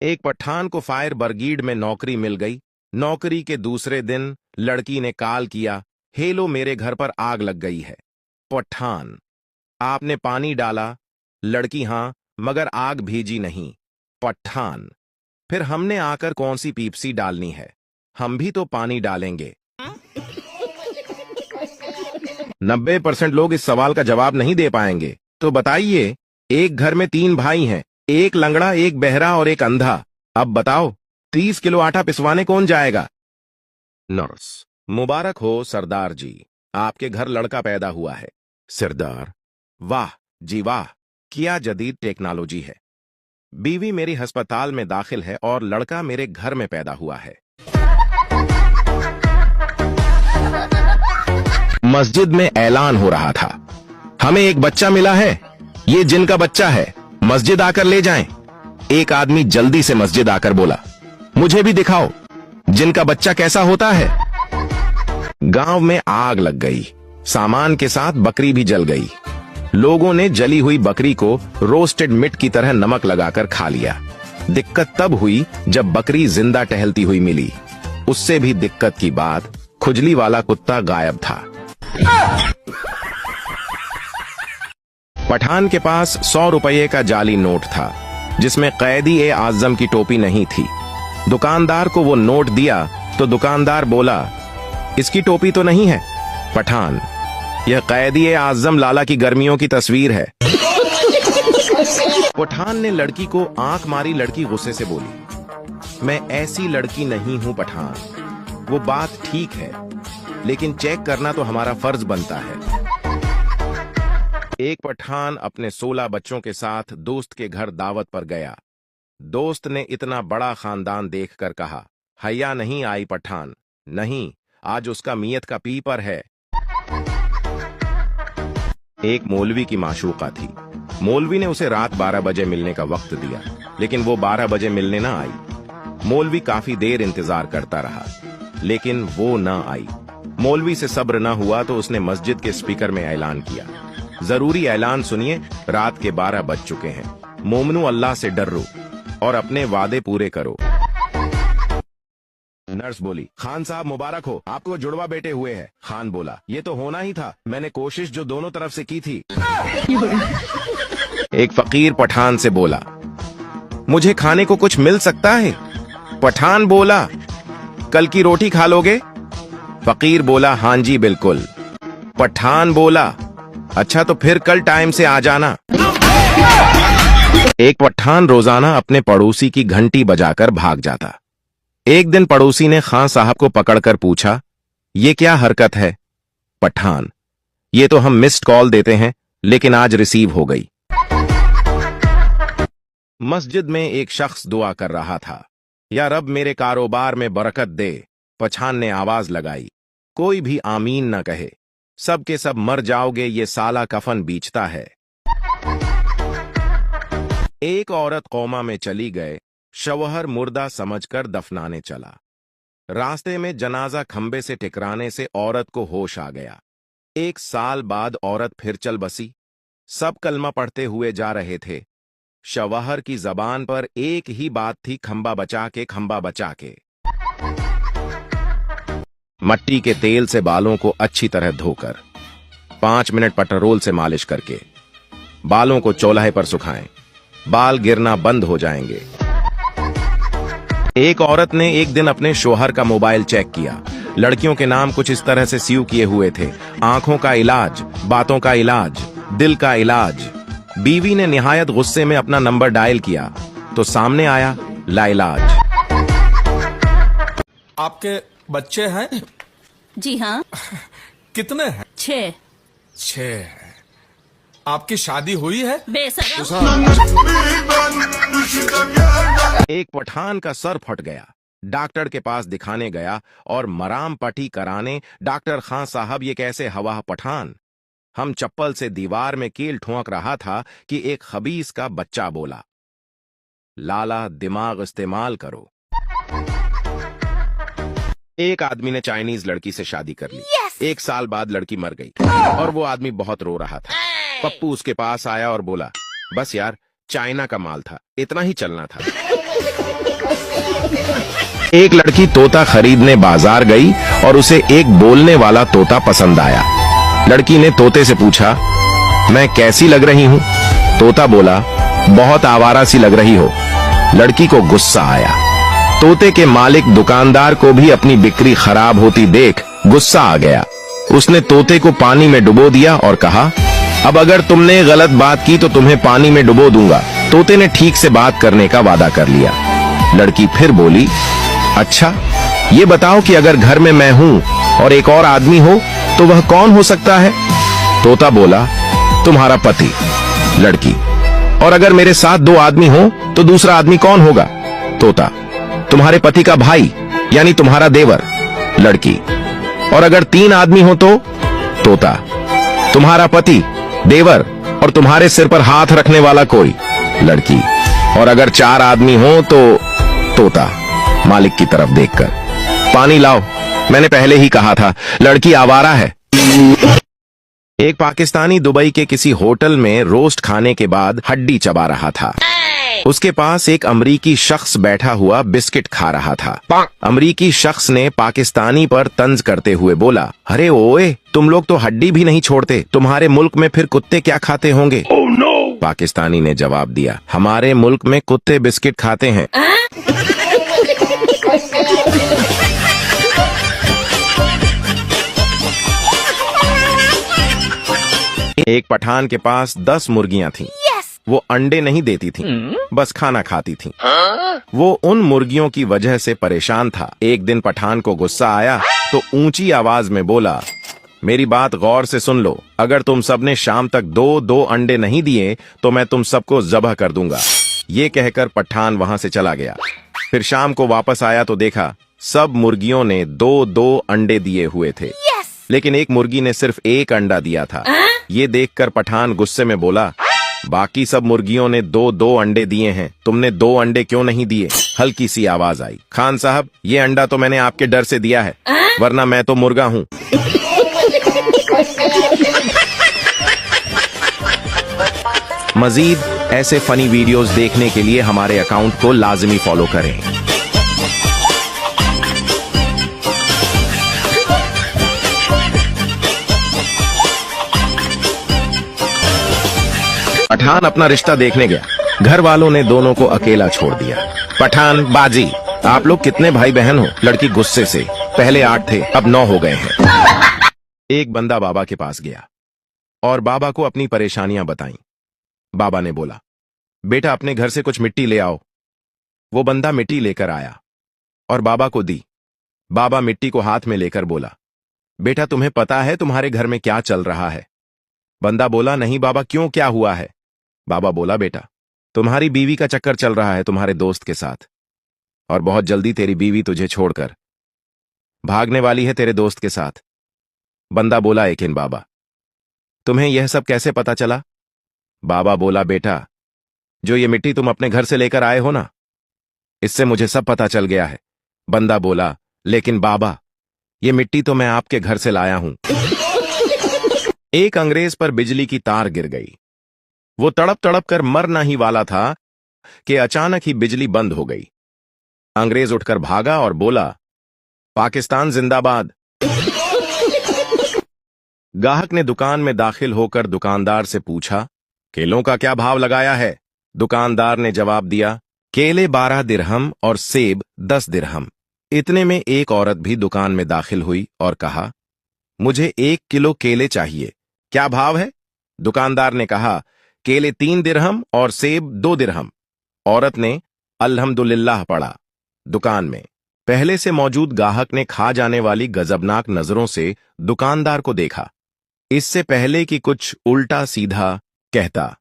एक पठान को fire brigade में नौकरी मिल गई। नौकरी के दूसरे दिन लड़की ने कॉल किया, हेलो मेरे घर पर आग लग गई है। पठान, आपने पानी डाला? लड़की, हाँ, मगर आग भेजी नहीं। पठान, फिर हमने आकर कौन सी पीप्सी डालनी है? हम भी तो पानी डालेंगे। 90% लोग इस सवाल का जवाब नहीं दे पाएंगे। तो बताइए, एक घर में 3 भाई हैं, एक लंगड़ा, एक बहरा और एक अंधा। अब बताओ 30 किलो आटा पिसवाने कौन जाएगा? नर्स, मुबारक हो सरदार जी, आपके घर लड़का पैदा हुआ है। सरदार, वाह जी वाह, क्या जदीद टेक्नोलॉजी है। बीवी मेरी अस्पताल में दाखिल है और लड़का मेरे घर में पैदा हुआ है। मस्जिद में ऐलान हो रहा था, हमें एक बच्चा मिला है, ये जिन का बच्चा है, मस्जिद आकर ले जाएं। एक आदमी जल्दी से मस्जिद आकर बोला, मुझे भी दिखाओ जिन का बच्चा कैसा होता है। गांव में आग लग गई, सामान के साथ बकरी भी जल गई। लोगों ने जली हुई बकरी को रोस्टेड मीट की तरह नमक लगाकर खा लिया। दिक्कत तब हुई जब बकरी जिंदा टहलती हुई मिली। उससे भी दिक्कत की बात, खुजली वाला कुत्ता गायब था। पठान के पास 100 रुपये का जाली नोट था, जिसमें कैदी-ए-आज़म की टोपी नहीं थी। दुकानदार को वो नोट दिया तो दुकानदार बोला, इसकी टोपी तो नहीं है। पठान, यह कैदी-ए-आज़म लाला की गर्मियों की तस्वीर है। पठान ने लड़की को आंख मारी। लड़की गुस्से से बोली, मैं ऐसी लड़की नहीं हूं पठान। वो बात ठीक है, लेकिन चेक करना तो हमारा फर्ज बनता है। एक पठान अपने 16 बच्चों के साथ दोस्त के घर दावत पर गया। दोस्त ने इतना बड़ा खानदान देखकर कहा, हया नहीं आई पठान? नहीं, आज उसका मियत का पीपर है। एक मौलवी की माशूका थी। मौलवी ने उसे रात 12 बजे मिलने का वक्त दिया, लेकिन वो 12 बजे मिलने ना आई। मौलवी काफी देर इंतजार करता रहा, लेकिन वो ना आई। मौलवी से सब्र न हुआ तो उसने मस्जिद के स्पीकर में ऐलान किया, जरूरी ऐलान सुनिए, रात के 12 बज चुके हैं। मोमनू, अल्लाह से डरो और अपने वादे पूरे करो। नर्स बोली, खान साहब मुबारक हो, आपको जुड़वा बेटे हुए हैं। खान बोला, ये तो होना ही था, मैंने कोशिश जो दोनों तरफ से की थी। एक फकीर पठान से बोला, मुझे खाने को कुछ मिल सकता है? पठान बोला, कल की रोटी खा लोगे? फकीर बोला, हाँ जी बिल्कुल। पठान बोला, अच्छा तो फिर कल टाइम से आ जाना। एक पठान रोजाना अपने पड़ोसी की घंटी बजाकर भाग जाता। एक दिन पड़ोसी ने खान साहब को पकड़कर पूछा, ये क्या हरकत है? पठान, ये तो हम मिस्ड कॉल देते हैं, लेकिन आज रिसीव हो गई। मस्जिद में एक शख्स दुआ कर रहा था, या रब मेरे कारोबार में बरकत दे। पठान ने आवाज लगाई, कोई भी आमीन न कहे, सब के सब मर जाओगे, ये साला कफन बीचता है। एक औरत कौमा में चली गए, शवहर मुर्दा समझकर दफनाने चला। रास्ते में जनाजा खंबे से टकराने से औरत को होश आ गया। 1 साल बाद औरत फिर चल बसी। सब कलमा पढ़ते हुए जा रहे थे। शवहर की जबान पर एक ही बात थी, खंबा बचा के, खंबा बचा के। मट्टी के तेल से बालों को अच्छी तरह धोकर 5 मिनट पेट्रोल से मालिश करके बालों को चौलाहे पर सुखाएं, बाल गिरना बंद हो जाएंगे। एक औरत ने एक दिन अपने शोहर का मोबाइल चेक किया। लड़कियों के नाम कुछ इस तरह से सीव किए हुए थे, आंखों का इलाज, बातों का इलाज, दिल का इलाज। बीवी ने निहायत गुस्से में अपना नंबर डायल किया तो सामने आया लाइलाज। आपके बच्चे हैं? जी हाँ। कितने हैं? 6। 6 हैं। आपकी शादी हुई है? बेशरम। एक पठान का सर फट गया। डॉक्टर के पास दिखाने गया और मराम पट्टी कराने। डॉक्टर, खान साहब ये कैसे हवा? पठान, हम चप्पल से दीवार में कील ठोंक रहा था कि एक खबीस का बच्चा बोला, लाला दिमाग इस्तेमाल करो। एक आदमी ने चाइनीज लड़की से शादी कर ली। 1 साल बाद लड़की मर गई और वो आदमी बहुत रो रहा था। पप्पू उसके पास आया और बोला, बस यार, चाइना का माल था, इतना ही चलना था। एक लड़की तोता खरीदने बाजार गई और उसे एक बोलने वाला तोता पसंद आया। लड़की ने तोते से पूछा, मैं कैसी लग रही हूँ? तोता बोला, बहुत आवारा सी लग रही हो। लड़की को गुस्सा आया। तोते के मालिक दुकानदार को भी अपनी बिक्री खराब होती देख गुस्सा आ गया। उसने तोते को पानी में डुबो दिया और कहा, अब अगर तुमने गलत बात की तो तुम्हें पानी में डुबो दूंगा। तोते ने ठीक से बात करने का वादा कर लिया। लड़की फिर बोली, अच्छा ये बताओ कि अगर घर में मैं हूँ और एक और आदमी हो तो वह कौन हो सकता है? तोता बोला, तुम्हारा पति। लड़की, और अगर मेरे साथ दो आदमी हो तो दूसरा आदमी कौन होगा? तोता, तुम्हारे पति का भाई यानी तुम्हारा देवर। लड़की, और अगर तीन आदमी हो तो? तोता, तुम्हारा पति, देवर और तुम्हारे सिर पर हाथ रखने वाला कोई। लड़की, और अगर चार आदमी हो तो? तोता मालिक की तरफ देखकर, पानी लाओ, मैंने पहले ही कहा था लड़की आवारा है। एक पाकिस्तानी दुबई के किसी होटल में रोस्ट खाने के बाद हड्डी चबा रहा था। उसके पास एक अमरीकी शख्स बैठा हुआ बिस्किट खा रहा था। अमरीकी शख्स ने पाकिस्तानी पर तंज करते हुए बोला, अरे ओए, तुम लोग तो हड्डी भी नहीं छोड़ते, तुम्हारे मुल्क में फिर कुत्ते क्या खाते होंगे? पाकिस्तानी ने जवाब दिया, हमारे मुल्क में कुत्ते बिस्किट खाते हैं। एक पठान के पास 10 मुर्गियां थीं। वो अंडे नहीं देती थीं, बस खाना खाती थीं। वो उन मुर्गियों की वजह से परेशान था। एक दिन पठान को गुस्सा आया तो ऊंची आवाज में बोला, मेरी बात गौर से सुन लो, अगर तुम सबने शाम तक 2-2 अंडे नहीं दिए तो मैं तुम सबको ज़ब्ह कर दूंगा। ये कहकर पठान वहां से चला गया। फिर शाम को वापस आया तो देखा सब मुर्गियों ने 2-2 अंडे दिए हुए थे, लेकिन एक मुर्गी ने सिर्फ एक अंडा दिया था। ये देखकर पठान गुस्से में बोला, बाकी सब मुर्गियों ने 2-2 अंडे दिए हैं, तुमने 2 अंडे क्यों नहीं दिए? हल्की सी आवाज आई, खान साहब, ये अंडा तो मैंने आपके डर से दिया है, वरना मैं तो मुर्गा हूँ। मजीद ऐसे फनी वीडियोस देखने के लिए हमारे अकाउंट को लाजमी फॉलो करें। पठान अपना रिश्ता देखने गया। घर वालों ने दोनों को अकेला छोड़ दिया। पठान, बाजी, आप लोग कितने भाई बहन हो? लड़की गुस्से से, पहले 8 थे, अब 9 हो गए हैं। एक बंदा बाबा के पास गया और बाबा को अपनी परेशानियां बताईं। बाबा ने बोला, बेटा अपने घर से कुछ मिट्टी ले आओ। वो बंदा मिट्टी लेकर आया और बाबा को दी। बाबा मिट्टी को हाथ में लेकर बोला, बेटा तुम्हें पता है तुम्हारे घर में क्या चल रहा है? बंदा बोला, नहीं बाबा, क्यों, क्या हुआ है? बाबा बोला, बेटा तुम्हारी बीवी का चक्कर चल रहा है तुम्हारे दोस्त के साथ, और बहुत जल्दी तेरी बीवी तुझे छोड़कर भागने वाली है तेरे दोस्त के साथ। बंदा बोला, लेकिन बाबा तुम्हें यह सब कैसे पता चला? बाबा बोला, बेटा जो ये मिट्टी तुम अपने घर से लेकर आए हो ना, इससे मुझे सब पता चल गया है। बंदा बोला, लेकिन बाबा ये मिट्टी तो मैं आपके घर से लाया हूं। एक अंग्रेज पर बिजली की तार गिर गई। वो तड़प तड़प कर मरना ही वाला था कि अचानक ही बिजली बंद हो गई। अंग्रेज उठकर भागा और बोला, पाकिस्तान जिंदाबाद। गाहक ने दुकान में दाखिल होकर दुकानदार से पूछा, केलों का क्या भाव लगाया है? दुकानदार ने जवाब दिया, केले 12 दिरहम और सेब 10 दिरहम। इतने में एक औरत भी दुकान में दाखिल हुई और कहा, मुझे 1 किलो केले चाहिए, क्या भाव है? दुकानदार ने कहा, केले 3 दिरहम और सेब 2 दिरहम। औरत ने अल्हम्दुलिल्लाह पढ़ा। दुकान में पहले से मौजूद गाहक ने खा जाने वाली गजबनाक नजरों से दुकानदार को देखा, इससे पहले कि कुछ उल्टा सीधा कहता।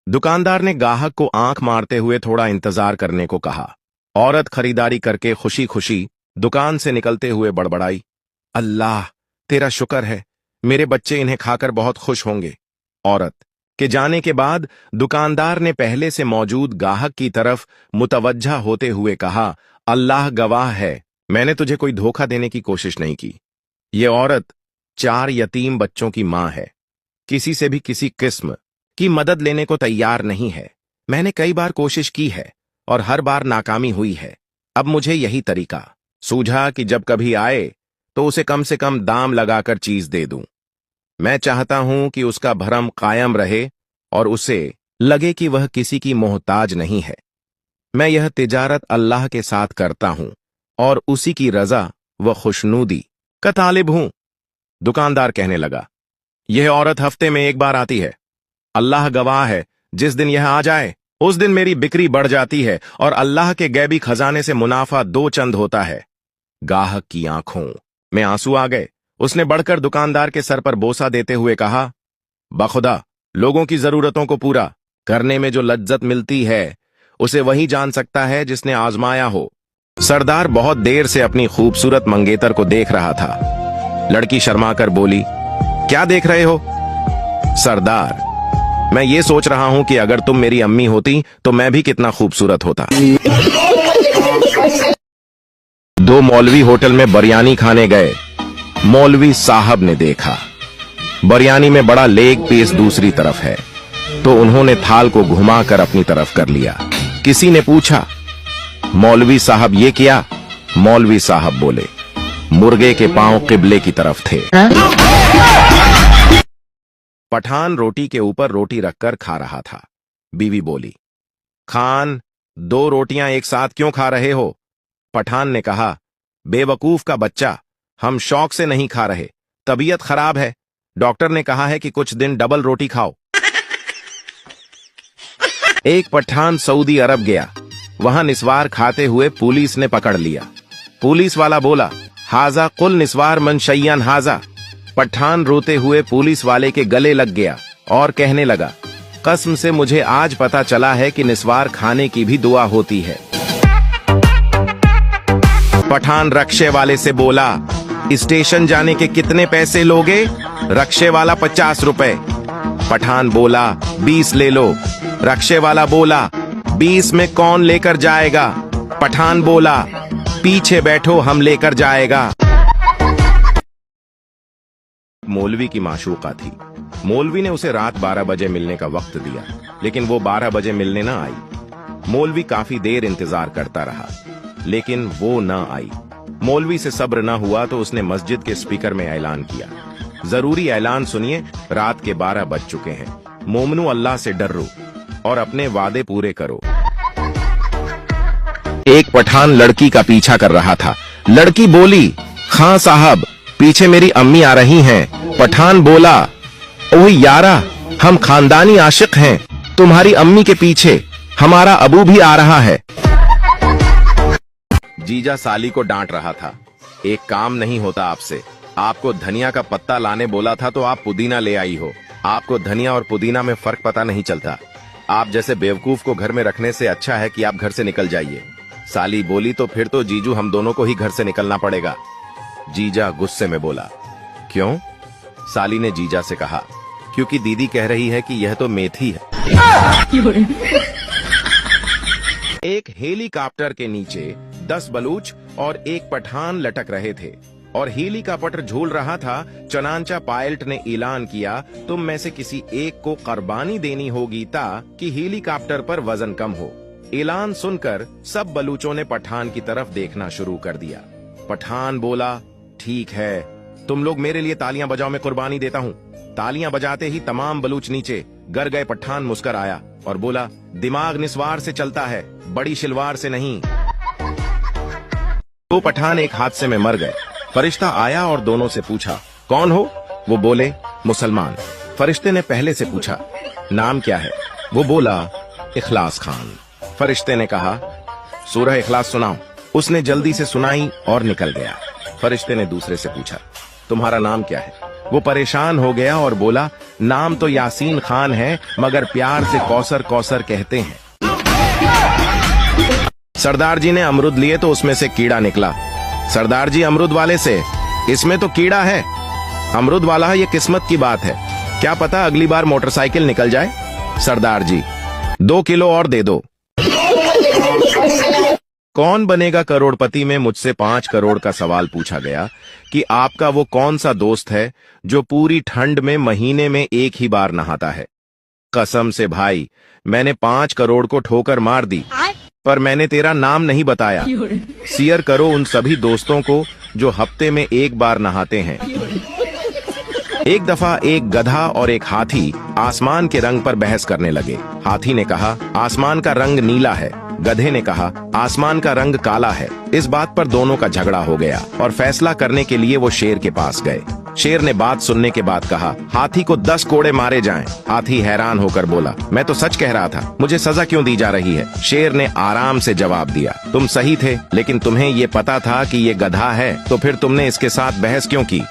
दुकानदार ने गाहक को आंख मारते हुए थोड़ा इंतजार करने को कहा। औरत खरीदारी करके खुशी खुशी दुकान से निकलते हुए बड़बड़ाई, अल्लाह तेरा शुक्र है, मेरे बच्चे इन्हें खाकर बहुत खुश होंगे। औरत के जाने के बाद दुकानदार ने पहले से मौजूद गाहक की तरफ मुतवज्जा होते हुए कहा, अल्लाह गवाह है, मैंने तुझे कोई धोखा देने की कोशिश नहीं की। ये औरत 4 यतीम बच्चों की मां है, किसी से भी किसी किस्म की मदद लेने को तैयार नहीं है। मैंने कई बार कोशिश की है और हर बार नाकामी हुई है। अब मुझे यही तरीका सूझा कि जब कभी आए तो उसे कम से कम दाम लगाकर चीज दे दूं। मैं चाहता हूं कि उसका भरम कायम रहे और उसे लगे कि वह किसी की मोहताज नहीं है। मैं यह तिजारत अल्लाह के साथ करता हूं और उसी की रजा व खुशनूदी का तालिब हूं। दुकानदार कहने लगा, यह औरत हफ्ते में एक बार आती है। अल्लाह गवाह है, जिस दिन यह आ जाए उस दिन मेरी बिक्री बढ़ जाती है और अल्लाह के गैबी खजाने से मुनाफा 2 चंद होता है। गाहक की आंखों में आंसू आ गए। उसने बढ़कर दुकानदार के सर पर बोसा देते हुए कहा, बखुदा, लोगों की जरूरतों को पूरा करने में जो लज्जत मिलती है उसे वही जान सकता है जिसने आजमाया हो। सरदार बहुत देर से अपनी खूबसूरत मंगेतर को देख रहा था। लड़की शर्माकर बोली, क्या देख रहे हो? सरदार, मैं ये सोच रहा हूं कि अगर तुम मेरी अम्मी होती तो मैं भी कितना खूबसूरत होता। 2 मौलवी होटल में बिरयानी खाने गए। मौलवी साहब ने देखा बिरयानी में बड़ा लेग पीस दूसरी तरफ है, तो उन्होंने थाल को घुमाकर अपनी तरफ कर लिया। किसी ने पूछा, मौलवी साहब ये क्या? मौलवी साहब बोले, मुर्गे के पांव किबले की तरफ थे। पठान रोटी के ऊपर रोटी रखकर खा रहा था। बीवी बोली, खान, 2 रोटियां एक साथ क्यों खा रहे हो? पठान ने कहा, बेवकूफ का बच्चा, हम शौक से नहीं खा रहे, तबीयत खराब है। डॉक्टर ने कहा है कि कुछ दिन डबल रोटी खाओ। एक पठान सऊदी अरब गया। वहां निस्वार खाते हुए पुलिस ने पकड़ लिया। पुलिस वाला बोला, हाजा कुल निस्वार मन शय्यान हाजा। पठान रोते हुए पुलिस वाले के गले लग गया और कहने लगा, कसम से मुझे आज पता चला है कि निस्वार खाने की भी दुआ होती है। पठान रक्षे वाले से बोला, स्टेशन जाने के कितने पैसे लोगे? रक्षे वाला 50 रुपए। पठान बोला, 20 ले लो। रक्षे वाला बोला, 20 में कौन लेकर जाएगा? पठान बोला, पीछे बैठो, हम लेकर जाएगा। मौलवी की माशूका थी। मौलवी ने उसे रात 12 बजे मिलने का वक्त दिया, लेकिन वो 12 बजे मिलने न आई। मौलवी काफी देर इंतजार करता रहा, लेकिन वो न आई। मौलवी से सब्र न हुआ तो उसने मस्जिद के स्पीकर में ऐलान किया, जरूरी ऐलान सुनिए, रात के 12 बज चुके हैं। मोमनू, अल्लाह से डरो और अपने वादे पूरे करो। एक पठान लड़की का पीछा कर रहा था। लड़की बोली, खां साहब, पीछे मेरी अम्मी आ रही हैं। पठान बोला, ओह यारा, हम खानदानी आशिक हैं, तुम्हारी अम्मी के पीछे हमारा अबू भी आ रहा है। जीजा साली को डांट रहा था, एक काम नहीं होता आपसे। आपको धनिया का पत्ता लाने बोला था तो आप पुदीना ले आई हो। आपको धनिया और पुदीना में फर्क पता नहीं चलता। आप जैसे बेवकूफ को घर में रखने से अच्छा है कि आप घर से निकल जाइए। साली बोली, तो फिर तो जीजू हम दोनों को ही घर से निकलना पड़ेगा। जीजा गुस्से में बोला, क्यों? साली ने जीजा से कहा, क्योंकि दीदी कह रही है कि यह तो मेथी है। एक हेलीकॉप्टर के नीचे 10 बलूच और एक पठान लटक रहे थे और हेलीकॉप्टर झूल रहा था। चनांचा पायलट ने ऐलान किया, तुम में से किसी एक को कुर्बानी देनी होगी ताकि हेलीकॉप्टर पर वजन कम हो। ऐलान सुनकर सब बलूचों ने पठान की तरफ देखना शुरू कर दिया। पठान बोला, ठीक है, तुम लोग मेरे लिए तालियां बजाओ, मैं कुर्बानी देता हूँ। तालियां बजाते ही तमाम बलूच नीचे गर गए। पठान मुस्कर आया और बोला, दिमाग निस्वार से चलता है, बड़ी शिलवार से नहीं। तो पठान एक हादसे में मर गए। फरिश्ता आया और दोनों से पूछा, कौन हो? वो बोले, मुसलमान। फरिश्ते ने पहले से पूछा, नाम क्या है? वो बोला, इखलास खान। फरिश्ते ने कहा, सूरह इखलास सुनाओ। उसने जल्दी से सुनाई और निकल गया। फरिश्ते ने दूसरे से पूछा, तुम्हारा नाम क्या है? वो परेशान हो गया और बोला, नाम तो यासीन खान है, मगर प्यार से कौसर कौसर कहते हैं। सरदार जी ने अमरुद लिए तो उसमें से कीड़ा निकला। सरदार जी, अमरुद वाले से, इसमें तो कीड़ा है। अमरुद वाला, ये किस्मत की बात है, क्या पता अगली बार मोटरसाइकिल निकल जाए। सरदार जी, 2 किलो और दे दो। कौन बनेगा करोड़पति में मुझसे 5 करोड़ का सवाल पूछा गया कि आपका वो कौन सा दोस्त है जो पूरी ठंड में महीने में एक ही बार नहाता है। कसम से भाई, मैंने 5 करोड़ को ठोकर मार दी। पर मैंने तेरा नाम नहीं बताया। शेयर करो उन सभी दोस्तों को जो हफ्ते में एक बार नहाते हैं। एक दफा एक गधा और एक हाथी आसमान के रंग पर बहस करने लगे। हाथी ने कहा, आसमान का रंग नीला है। गधे ने कहा, आसमान का रंग काला है। इस बात पर दोनों का झगड़ा हो गया और फैसला करने के लिए वो शेर के पास गए। शेर ने बात सुनने के बाद कहा, हाथी को 10 कोड़े मारे जाएं। हाथी हैरान होकर बोला, मैं तो सच कह रहा था, मुझे सजा क्यों दी जा रही है? शेर ने आराम से जवाब दिया, तुम सही थे, लेकिन तुम्हें ये पता था कि ये गधा है, तो फिर तुमने इसके साथ बहस क्यों की?